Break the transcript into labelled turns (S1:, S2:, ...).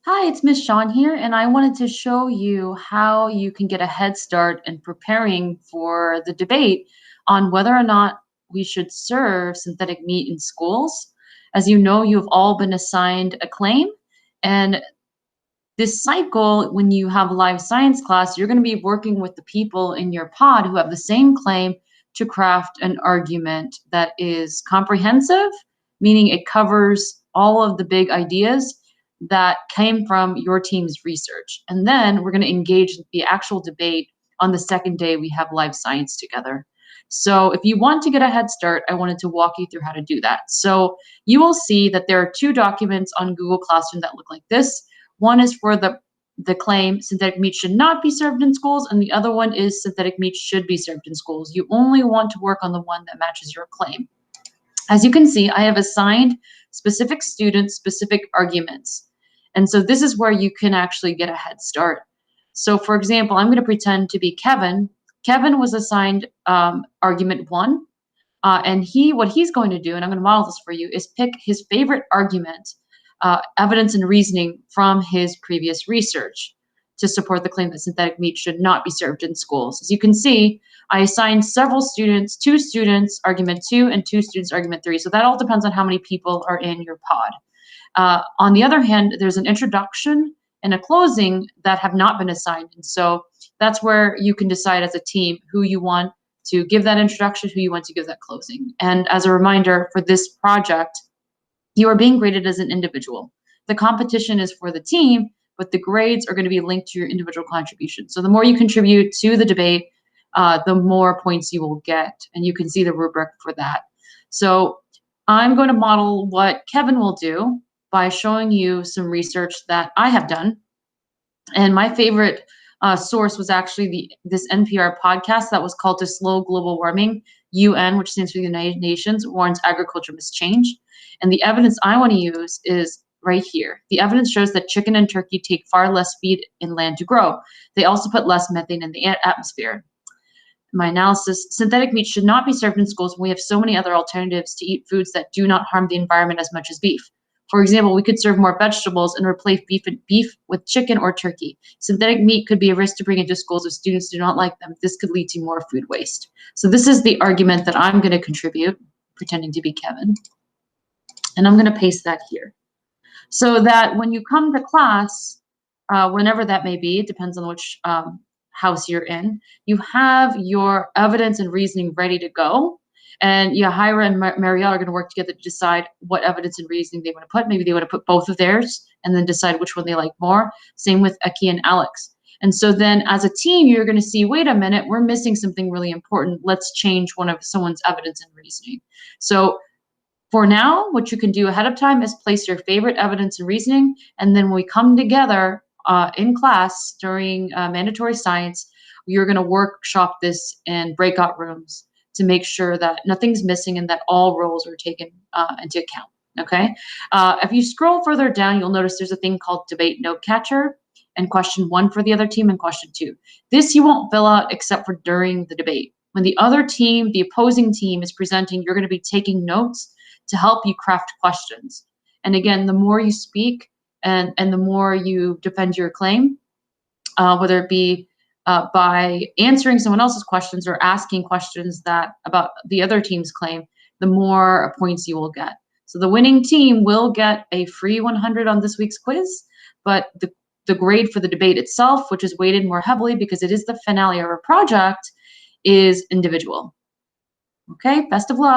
S1: Hi, it's Miss Shawn here, and I wanted to show you how you can get a head start in preparing for the debate on whether or not we should serve synthetic meat in schools. As you know, you've all been assigned a claim, and this cycle, when you have a live science class, you're going to be working with the people in your pod who have the same claim to craft an argument that is comprehensive, meaning it covers all of the big ideas that came from your team's research. And then we're going to engage the actual debate on the second day we have live science together. So if you want to get a head start, I wanted to walk you through how to do that. So you will see that there are two documents on Google Classroom that look like this. One is for the claim synthetic meat should not be served in schools, and the other one is synthetic meat should be served in schools. You only want to work on the one that matches your claim. As you can see, I have assigned specific students specific arguments. And so this is where you can actually get a head start. So for example, I'm going to pretend to be Kevin. Kevin was assigned argument one. And what he's going to do, and I'm going to model this for you, is pick his favorite argument, evidence and reasoning from his previous research to support the claim that synthetic meat should not be served in schools. As you can see, I assigned several students, two students argument two and two students argument three. So that all depends on how many people are in your pod. On the other hand, there's an introduction and a closing that have not been assigned. And so that's where you can decide as a team who you want to give that introduction, who you want to give that closing. And as a reminder, for this project, you are being graded as an individual. The competition is for the team, but the grades are going to be linked to your individual contribution. So the more you contribute to the debate, the more points you will get. And you can see the rubric for that. So I'm going to model what Kevin will do by showing you some research that I have done. And my favorite source was actually this NPR podcast that was called To Slow Global Warming. UN, which stands for the United Nations, warns agriculture must change. And the evidence I want to use is right here. The evidence shows that chicken and turkey take far less feed in land to grow. They also put less methane in the atmosphere. My analysis, synthetic meat should not be served in schools when we have so many other alternatives to eat foods that do not harm the environment as much as beef. For example, we could serve more vegetables and replace beef with chicken or turkey. Synthetic meat could be a risk to bring into schools if students do not like them. This could lead to more food waste. So this is the argument that I'm going to contribute, pretending to be Kevin. And I'm going to paste that here. So that when you come to class, whenever that may be, it depends on which house you're in, you have your evidence and reasoning ready to go. And Yahira and Marielle are going to work together to decide what evidence and reasoning they want to put. Maybe they want to put both of theirs and then decide which one they like more. Same with Aki and Alex. And so then as a team, you're going to see, wait a minute, we're missing something really important. Let's change one of someone's evidence and reasoning. So for now, what you can do ahead of time is place your favorite evidence and reasoning. And then when we come together in class during mandatory science, you're going to workshop this in breakout rooms to make sure that nothing's missing and that all roles are taken into account. Okay. If you scroll further down, you'll notice there's a thing called debate note catcher and question one for the other team and question two. This you won't fill out except for during the debate. When the other team, the opposing team, is presenting, you're going to be taking notes to help you craft questions. And again, the more you speak and the more you defend your claim, whether it be by answering someone else's questions or asking questions that about the other team's claim, the more points you will get. So the winning team will get a free 100 on this week's quiz, but the grade for the debate itself, which is weighted more heavily because it is the finale of our project, is individual. Okay, best of luck.